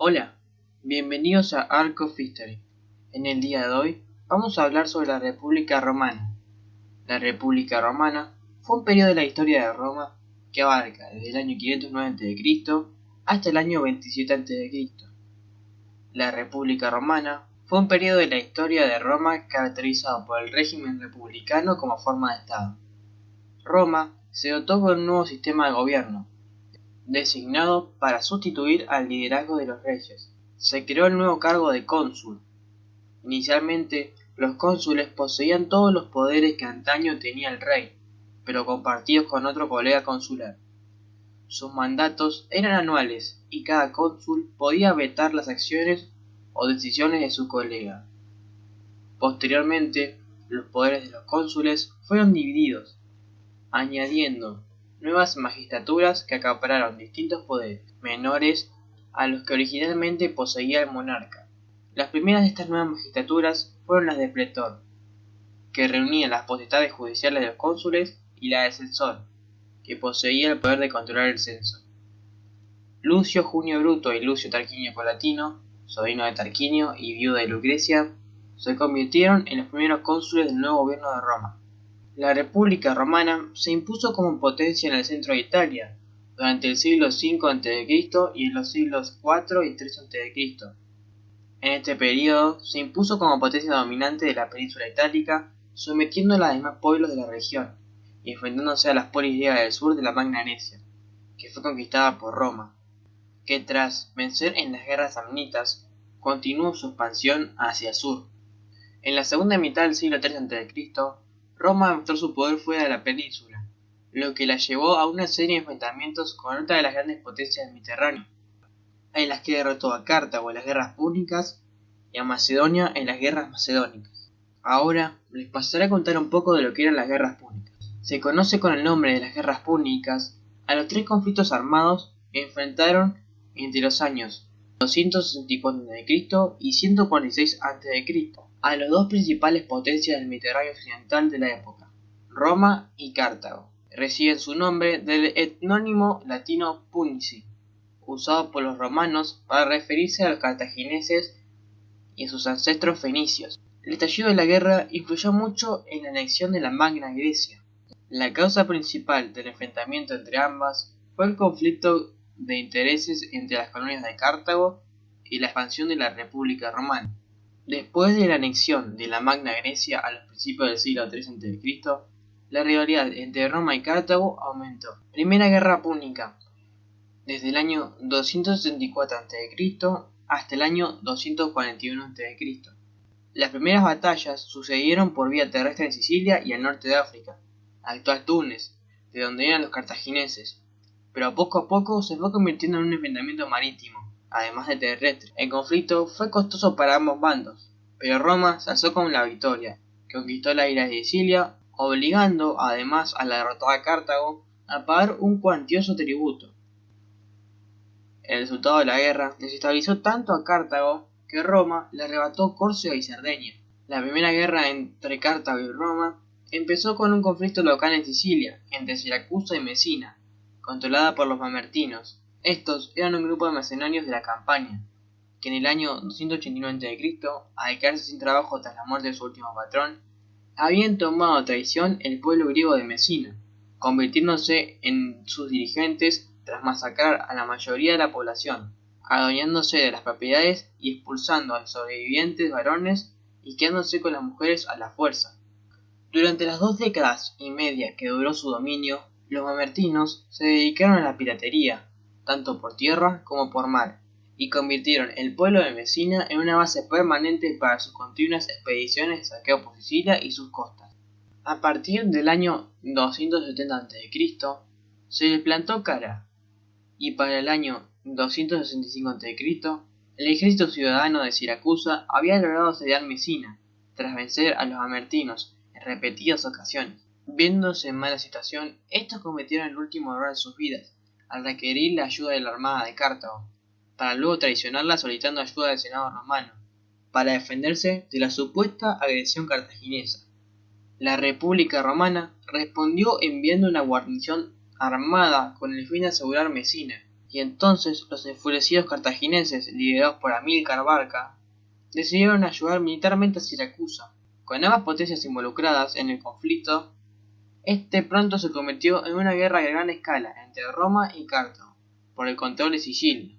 Hola, bienvenidos a Arc of History. En el día de hoy vamos a hablar sobre la República Romana. La República Romana fue un periodo de la historia de Roma que abarca desde el año 509 a.C. hasta el año 27 a.C. La República Romana fue un periodo de la historia de Roma caracterizado por el régimen republicano como forma de Estado. Roma se dotó con un nuevo sistema de gobierno, designado para sustituir al liderazgo de los reyes. Se creó el nuevo cargo de cónsul. Inicialmente, los cónsules poseían todos los poderes que antaño tenía el rey, pero compartidos con otro colega consular. Sus mandatos eran anuales y cada cónsul podía vetar las acciones o decisiones de su colega. Posteriormente, los poderes de los cónsules fueron divididos, añadiendo nuevas magistraturas que acapararon distintos poderes, menores a los que originalmente poseía el monarca. Las primeras de estas nuevas magistraturas fueron las de pretor, que reunían las potestades judiciales de los cónsules, y la de censor, que poseía el poder de controlar el censo. Lucio Junio Bruto y Lucio Tarquinio Colatino, sobrino de Tarquinio y viuda de Lucrecia, se convirtieron en los primeros cónsules del nuevo gobierno de Roma. La República Romana se impuso como potencia en el centro de Italia durante el siglo V a.C. y en los siglos IV y III a.C. En este periodo se impuso como potencia dominante de la península itálica, sometiendo a los demás pueblos de la región y enfrentándose a las polis griegas del sur de la Magna Grecia, que fue conquistada por Roma, que tras vencer en las guerras samnitas continuó su expansión hacia el sur. En la segunda mitad del siglo III a.C., Roma demostró su poder fuera de la península, lo que la llevó a una serie de enfrentamientos con otra de las grandes potencias del Mediterráneo, en las que derrotó a Cartago en las guerras púnicas y a Macedonia en las guerras macedónicas. Ahora les pasaré a contar un poco de lo que eran las guerras púnicas. Se conoce con el nombre de las guerras púnicas a los tres conflictos armados que enfrentaron entre los años 264 a.C. y 146 a.C. a las dos principales potencias del Mediterráneo occidental de la época, Roma y Cartago. Reciben su nombre del etnónimo latino Punici, usado por los romanos para referirse a los cartagineses y a sus ancestros fenicios. El estallido de la guerra influyó mucho en la anexión de la Magna Grecia. La causa principal del enfrentamiento entre ambas fue el conflicto de intereses entre las colonias de Cartago y la expansión de la República Romana. Después de la anexión de la Magna Grecia a los principios del siglo III a.C., la rivalidad entre Roma y Cartago aumentó. Primera Guerra Púnica, desde el año 264 a.C. hasta el año 241 a.C. Las primeras batallas sucedieron por vía terrestre en Sicilia y al norte de África, actual Túnez, de donde eran los cartagineses, pero poco a poco se fue convirtiendo en un enfrentamiento marítimo, además de terrestre. El conflicto fue costoso para ambos bandos, pero Roma se alzó con la victoria, conquistó la isla de Sicilia, obligando además a la derrotada Cartago a pagar un cuantioso tributo. El resultado de la guerra desestabilizó tanto a Cartago que Roma le arrebató Córcega y Cerdeña. La primera guerra entre Cartago y Roma empezó con un conflicto local en Sicilia, entre Siracusa y Mesina, controlada por los mamertinos. Estos eran un grupo de mercenarios de la Campania, que en el año 289 a.C., al quedarse sin trabajo tras la muerte de su último patrón, habían tomado a traición el pueblo griego de Mesina, convirtiéndose en sus dirigentes tras masacrar a la mayoría de la población, adueñándose de las propiedades y expulsando a los sobrevivientes varones y quedándose con las mujeres a la fuerza. Durante las 2 décadas y media que duró su dominio, los mamertinos se dedicaron a la piratería, tanto por tierra como por mar, y convirtieron el pueblo de Mesina en una base permanente para sus continuas expediciones de saqueo por Sicilia y sus costas. A partir del año 270 a.C., se les plantó cara, y para el año 265 a.C., el ejército ciudadano de Siracusa había logrado asediar Mesina, tras vencer a los mamertinos en repetidas ocasiones. Viéndose en mala situación, estos cometieron el último error de sus vidas, al requerir la ayuda de la armada de Cartago, para luego traicionarla solicitando ayuda del Senado romano, para defenderse de la supuesta agresión cartaginesa. La República Romana respondió enviando una guarnición armada con el fin de asegurar Mesina, y entonces los enfurecidos cartagineses, liderados por Amílcar Barca, decidieron ayudar militarmente a Siracusa. Con ambas potencias involucradas en el conflicto, este pronto se convirtió en una guerra de gran escala entre Roma y Cartago, por el control de Sicilia.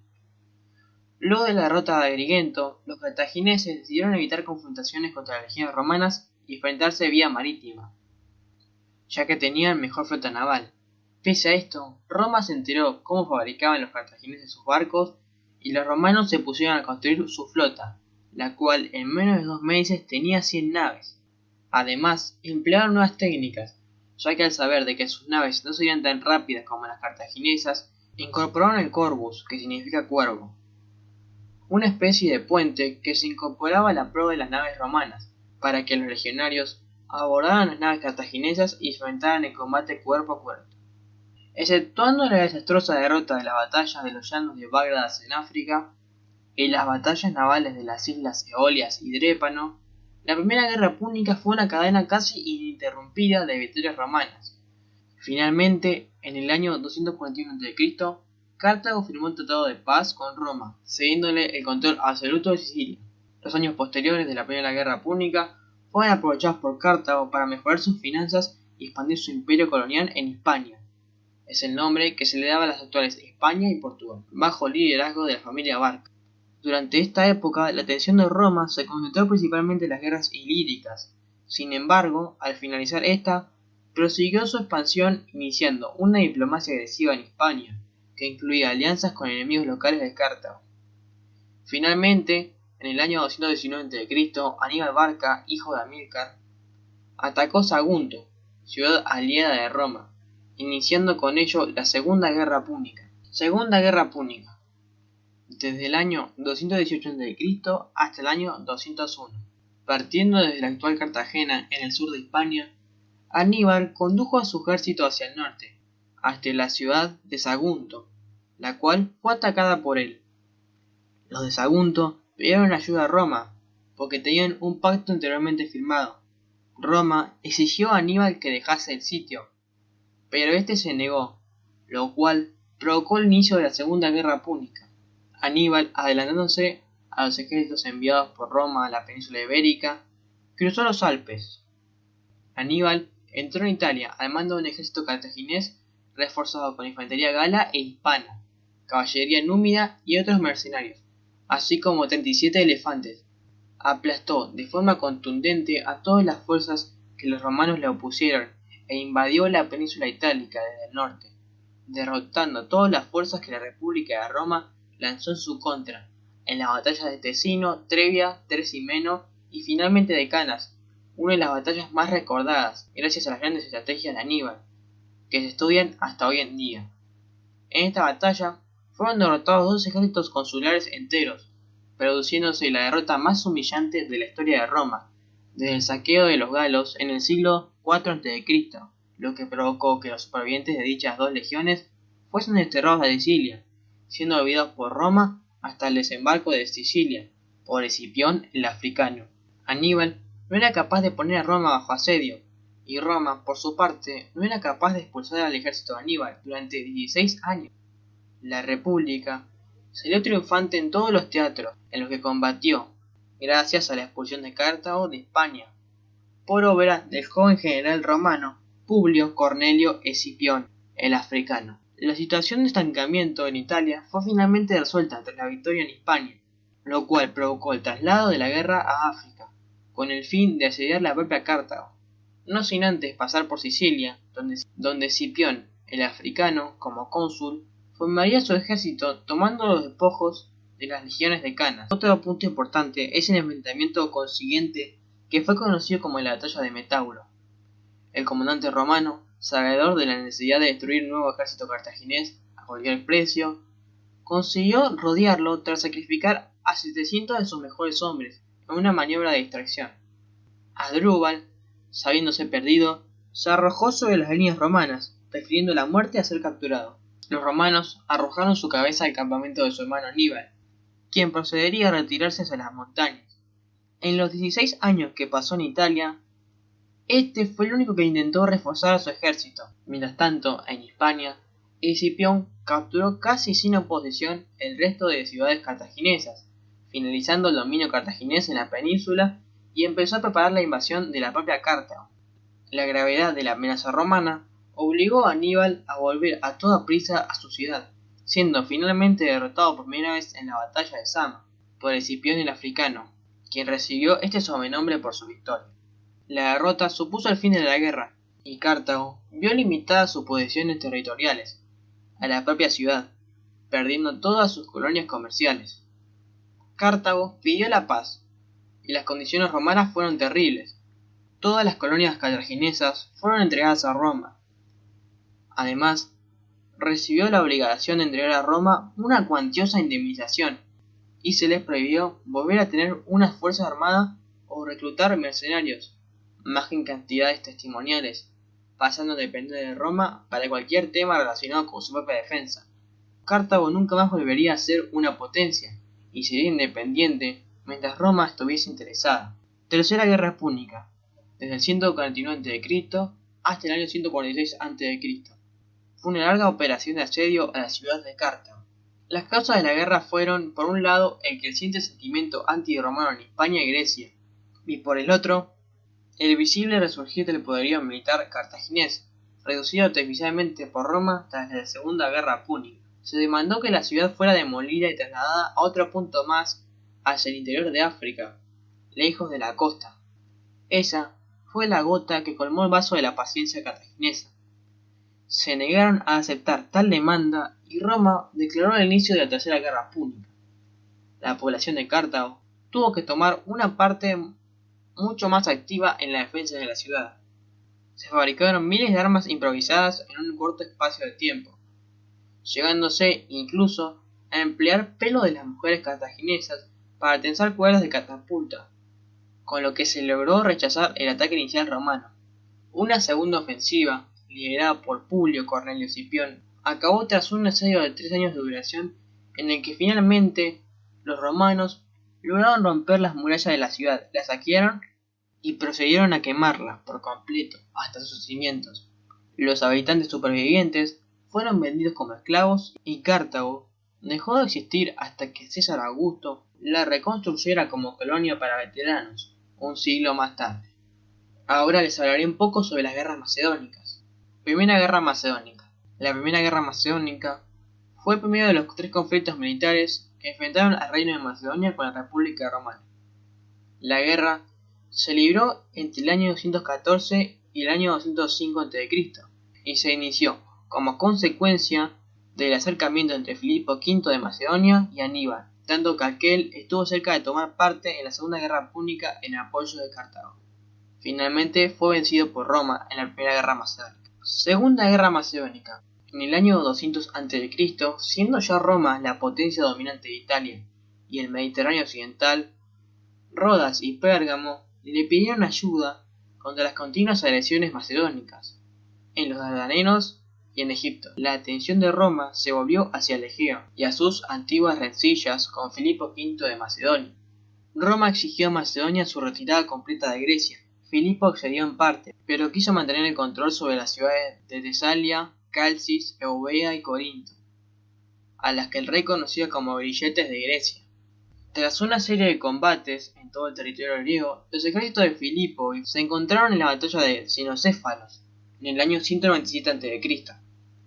Luego de la derrota de Agrigento, los cartagineses decidieron evitar confrontaciones contra las legiones romanas y enfrentarse vía marítima, ya que tenían mejor flota naval. Pese a esto, Roma se enteró cómo fabricaban los cartagineses sus barcos y los romanos se pusieron a construir su flota, la cual en menos de 2 meses tenía 100 naves. Además, emplearon nuevas técnicas, ya que al saber de que sus naves no serían tan rápidas como las cartaginesas, incorporaron el corvus, que significa cuervo, una especie de puente que se incorporaba a la proa de las naves romanas, para que los legionarios abordaran las naves cartaginesas y enfrentaran el combate cuerpo a cuerpo. Exceptuando la desastrosa derrota de la batalla de los llanos de Bagdadas en África y las batallas navales de las islas Eolias y Drépano, la Primera Guerra Púnica fue una cadena casi ininterrumpida de victorias romanas. Finalmente, en el año 241 a.C., Cartago firmó un tratado de paz con Roma, cediéndole el control absoluto de Sicilia. Los años posteriores de la Primera Guerra Púnica fueron aprovechados por Cartago para mejorar sus finanzas y expandir su imperio colonial en Hispania. Es el nombre que se le daba a las actuales España y Portugal, bajo el liderazgo de la familia Barca. Durante esta época, la atención de Roma se concentró principalmente en las guerras ilíricas. Sin embargo, al finalizar esta, prosiguió su expansión iniciando una diplomacia agresiva en Hispania, que incluía alianzas con enemigos locales de Cartago. Finalmente, en el año 219 a.C., Aníbal Barca, hijo de Amílcar, atacó Sagunto, ciudad aliada de Roma, iniciando con ello la Segunda Guerra Púnica. Segunda Guerra Púnica, desde el año 218 a.C. hasta el año 201. Partiendo desde la actual Cartagena en el sur de Hispania, Aníbal condujo a su ejército hacia el norte, hasta la ciudad de Sagunto, la cual fue atacada por él. Los de Sagunto pidieron ayuda a Roma, porque tenían un pacto anteriormente firmado. Roma exigió a Aníbal que dejase el sitio, pero este se negó, lo cual provocó el inicio de la Segunda Guerra Púnica. Aníbal, adelantándose a los ejércitos enviados por Roma a la península ibérica, cruzó los Alpes. Aníbal entró en Italia al mando de un ejército cartaginés reforzado con infantería gala e hispana, caballería númida y otros mercenarios, así como 37 elefantes. Aplastó de forma contundente a todas las fuerzas que los romanos le opusieron e invadió la península itálica desde el norte, derrotando todas las fuerzas que la República de Roma lanzó en su contra, en las batallas de Tesino, Trevia, Tersimeno y finalmente de Canas, una de las batallas más recordadas gracias a las grandes estrategias de Aníbal, que se estudian hasta hoy en día. En esta batalla fueron derrotados 2 ejércitos consulares enteros, produciéndose la derrota más humillante de la historia de Roma, desde el saqueo de los galos en el siglo IV a.C., lo que provocó que los supervivientes de dichas 2 legiones fuesen desterrados de Sicilia, siendo olvidados por Roma hasta el desembarco de Sicilia por Escipión el Africano. Aníbal no era capaz de poner a Roma bajo asedio, y Roma, por su parte, no era capaz de expulsar al ejército de Aníbal durante 16 años. La República salió triunfante en todos los teatros en los que combatió, gracias a la expulsión de Cartago de España, por obra del joven general romano Publio Cornelio Escipión el Africano. La situación de estancamiento en Italia fue finalmente resuelta tras la victoria en Hispania, lo cual provocó el traslado de la guerra a África, con el fin de asediar la propia Cartago, no sin antes pasar por Sicilia, donde Escipión el Africano, como cónsul, formaría su ejército tomando los despojos de las legiones de Canas. Otro punto importante es el enfrentamiento consiguiente que fue conocido como la batalla de Metauro. El comandante romano, sabedor de la necesidad de destruir un nuevo ejército cartaginés a cualquier precio, consiguió rodearlo tras sacrificar a 700 de sus mejores hombres en una maniobra de distracción. Asdrúbal, sabiéndose perdido, se arrojó sobre las líneas romanas, prefiriendo la muerte a ser capturado. Los romanos arrojaron su cabeza al campamento de su hermano Aníbal, quien procedería a retirarse hacia las montañas. En los 16 años que pasó en Italia, este fue el único que intentó reforzar a su ejército. Mientras tanto, en Hispania, Escipión capturó casi sin oposición el resto de ciudades cartaginesas, finalizando el dominio cartaginés en la península y empezó a preparar la invasión de la propia Cartago. La gravedad de la amenaza romana obligó a Aníbal a volver a toda prisa a su ciudad, siendo finalmente derrotado por primera vez en la batalla de Zama por Escipión el Africano, quien recibió este sobrenombre por su victoria. La derrota supuso el fin de la guerra, y Cartago vio limitadas sus posesiones territoriales a la propia ciudad, perdiendo todas sus colonias comerciales. Cartago pidió la paz, y las condiciones romanas fueron terribles. Todas las colonias cartaginesas fueron entregadas a Roma. Además, recibió la obligación de entregar a Roma una cuantiosa indemnización, y se les prohibió volver a tener una fuerza armada o reclutar mercenarios, más que en cantidades testimoniales, pasando a depender de Roma para cualquier tema relacionado con su propia defensa. Cartago nunca más volvería a ser una potencia, y sería independiente mientras Roma estuviese interesada. Tercera Guerra Púnica, desde el 149 a.C. hasta el año 146 a.C. Fue una larga operación de asedio a la ciudad de Cartago. Las causas de la guerra fueron, por un lado, el creciente sentimiento antirromano en Hispania y Grecia, y por el otro, el visible resurgir del poderío militar cartaginés, reducido artificialmente por Roma tras la Segunda Guerra Púnica. Se demandó que la ciudad fuera demolida y trasladada a otro punto más hacia el interior de África, lejos de la costa. Esa fue la gota que colmó el vaso de la paciencia cartaginesa. Se negaron a aceptar tal demanda y Roma declaró el inicio de la Tercera Guerra Púnica. La población de Cartago tuvo que tomar una parte mucho más activa en la defensa de la ciudad. Se fabricaron miles de armas improvisadas en un corto espacio de tiempo, llegándose incluso a emplear pelo de las mujeres cartaginesas para tensar cuerdas de catapulta, con lo que se logró rechazar el ataque inicial romano. Una segunda ofensiva, liderada por Publio Cornelio Escipión, acabó tras un asedio de 3 años de duración en el que finalmente los romanos lograron romper las murallas de la ciudad, la saquearon y procedieron a quemarla por completo hasta sus cimientos. Los habitantes supervivientes fueron vendidos como esclavos y Cartago dejó de existir hasta que César Augusto la reconstruyera como colonia para veteranos, un siglo más tarde. Ahora les hablaré un poco sobre las guerras macedónicas. Primera Guerra Macedónica. La Primera Guerra Macedónica fue el primero de los 3 conflictos militares que enfrentaron al Reino de Macedonia con la República Romana. La guerra se libró entre el año 214 y el año 205 a.C. y se inició como consecuencia del acercamiento entre Filipo V de Macedonia y Aníbal, tanto que aquel estuvo cerca de tomar parte en la Segunda Guerra Púnica en apoyo de Cartago. Finalmente fue vencido por Roma en la Primera Guerra Macedónica. Segunda Guerra Macedónica. En el año 200 a.C., siendo ya Roma la potencia dominante de Italia y el Mediterráneo occidental, Rodas y Pérgamo le pidieron ayuda contra las continuas agresiones macedónicas en los Dardanelos y en Egipto. La atención de Roma se volvió hacia el Egeo y a sus antiguas rencillas con Filipo V de Macedonia. Roma exigió a Macedonia su retirada completa de Grecia. Filipo accedió en parte, pero quiso mantener el control sobre las ciudades de Tesalia, Calcis, Eubea y Corinto, a las que el rey conocía como grilletes de Grecia. Tras una serie de combates en todo el territorio griego, los ejércitos de Filipo se encontraron en la batalla de Cinocéfalos en el año 197 a.C.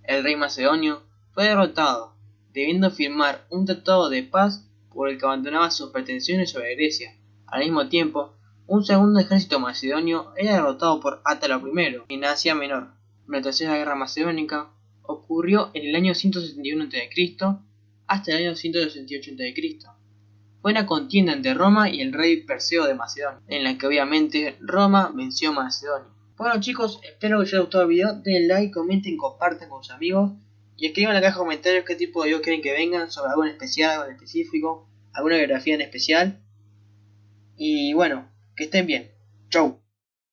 El rey macedonio fue derrotado, debiendo firmar un tratado de paz por el que abandonaba sus pretensiones sobre Grecia. Al mismo tiempo, un segundo ejército macedonio era derrotado por Átalo I en Asia Menor. La Tercera Guerra Macedónica ocurrió en el año 171 a.C. hasta el año 168 a.C. Fue una contienda entre Roma y el rey Perseo de Macedonia, en la que obviamente Roma venció a Macedonia. Bueno chicos, espero que os haya gustado el video, denle like, comenten, compartan con sus amigos y escriban en la caja de comentarios qué tipo de videos quieren que vengan, sobre algo en especial, algo en específico, alguna biografía en especial. Y bueno, que estén bien. Chau.